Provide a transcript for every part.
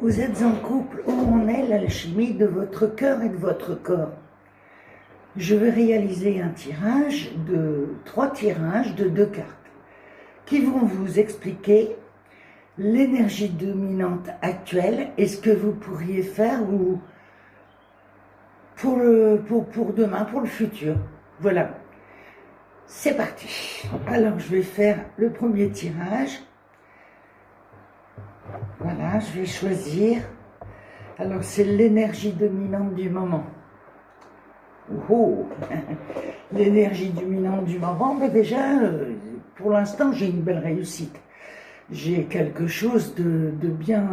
Vous êtes en couple, où en est l'alchimie de votre cœur et de votre corps? Je vais réaliser un tirage de 3 tirages de 2 cartes qui vont vous expliquer l'énergie dominante actuelle et ce que vous pourriez faire ou pour demain, pour le futur. Voilà, c'est parti. Alors je vais faire le premier tirage. Voilà, je vais choisir. Alors c'est l'énergie dominante du moment. Oh, l'énergie dominante du moment, mais déjà, pour l'instant, j'ai une belle réussite. J'ai quelque chose de bien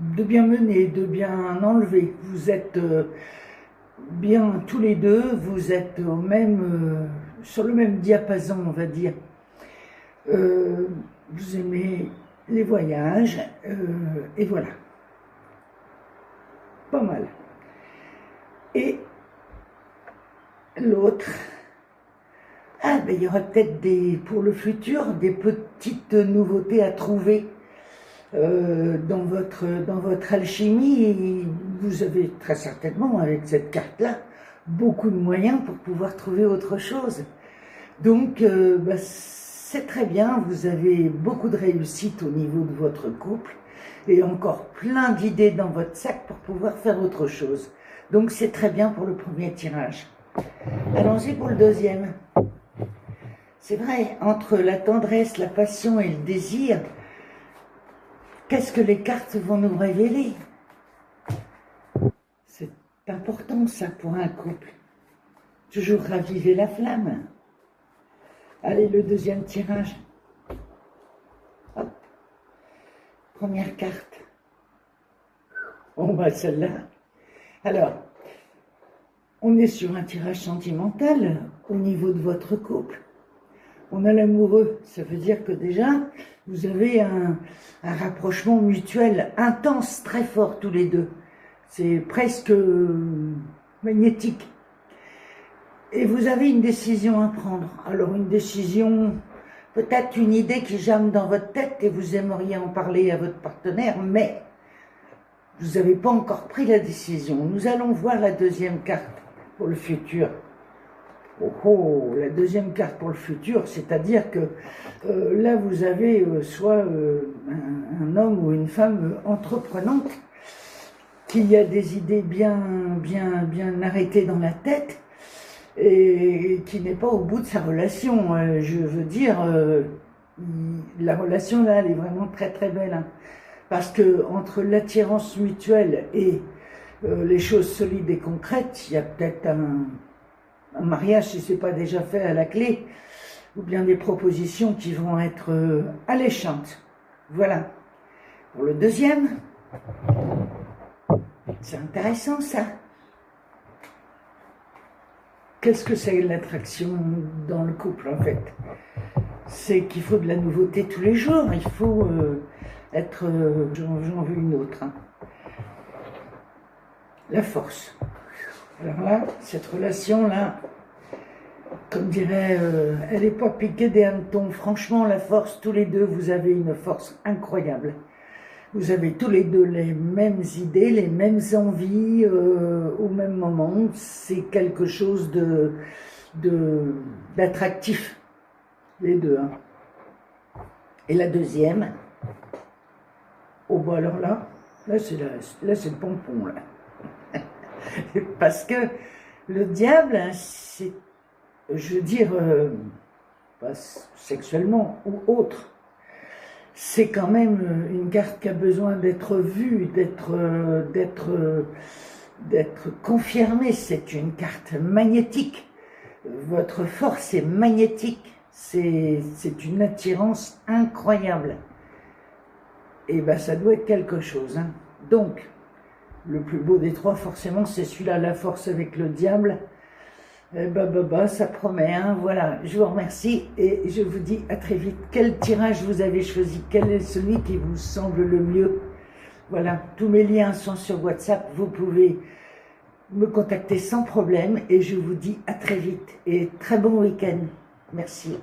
mené, de bien enlevé. Vous êtes bien tous les deux, vous êtes sur le même diapason, on va dire. Vous aimez les voyages, et voilà. Pas mal. Et l'autre, il y aura peut-être pour le futur des petites nouveautés à trouver dans votre alchimie. Et vous avez très certainement, avec cette carte-là, beaucoup de moyens pour pouvoir trouver autre chose. Donc, c'est très bien, vous avez beaucoup de réussite au niveau de votre couple et encore plein d'idées dans votre sac pour pouvoir faire autre chose. Donc, c'est très bien pour le premier tirage. Allons-y pour le deuxième. C'est vrai, entre la tendresse, la passion et le désir, qu'est-ce que les cartes vont nous révéler? C'est important ça pour un couple. Toujours raviver la flamme. Allez, le deuxième tirage. Hop. Première carte. Oh, celle-là. Alors, on est sur un tirage sentimental au niveau de votre couple. On a l'amoureux, ça veut dire que déjà, vous avez un rapprochement mutuel intense, très fort tous les deux. C'est presque magnétique. Et vous avez une décision à prendre. Alors une décision, peut-être une idée qui germe dans votre tête et vous aimeriez en parler à votre partenaire, mais vous n'avez pas encore pris la décision. Nous allons voir la deuxième carte pour le futur. Oh, la deuxième carte pour le futur, c'est-à-dire que là vous avez soit un homme ou une femme entreprenante qui a des idées bien arrêtées dans la tête et qui n'est pas au bout de sa relation. Je veux dire, la relation là, elle est vraiment très très belle, hein, parce que entre l'attirance mutuelle et les choses solides et concrètes, il y a peut-être un mariage si ce n'est pas déjà fait à la clé, ou bien des propositions qui vont être alléchantes. Voilà. Pour le deuxième, c'est intéressant ça. Qu'est-ce que c'est l'attraction dans le couple en fait? C'est qu'il faut de la nouveauté tous les jours, il faut être... J'en veux une autre. Hein. La force. Alors là, cette relation-là, comme dirait, elle n'est pas piquée des hannetons. Franchement, la force, tous les deux, vous avez une force incroyable. Vous avez tous les deux les mêmes idées, les mêmes envies au même moment. C'est quelque chose d'attractif, les deux. Hein. Et la deuxième, alors là c'est le pompon, là. Parce que le diable, c'est, je veux dire, pas sexuellement ou autre, c'est quand même une carte qui a besoin d'être vue, d'être confirmée. C'est une carte magnétique. Votre force est magnétique. C'est une attirance incroyable. Et ça doit être quelque chose. Hein. Donc, le plus beau des trois, forcément, c'est celui-là, la force avec le diable. Ça promet, hein, voilà. Je vous remercie et je vous dis à très vite. Quel tirage vous avez choisi? Quel est celui qui vous semble le mieux? Voilà, tous mes liens sont sur WhatsApp. Vous pouvez me contacter sans problème et je vous dis à très vite et très bon week-end. Merci.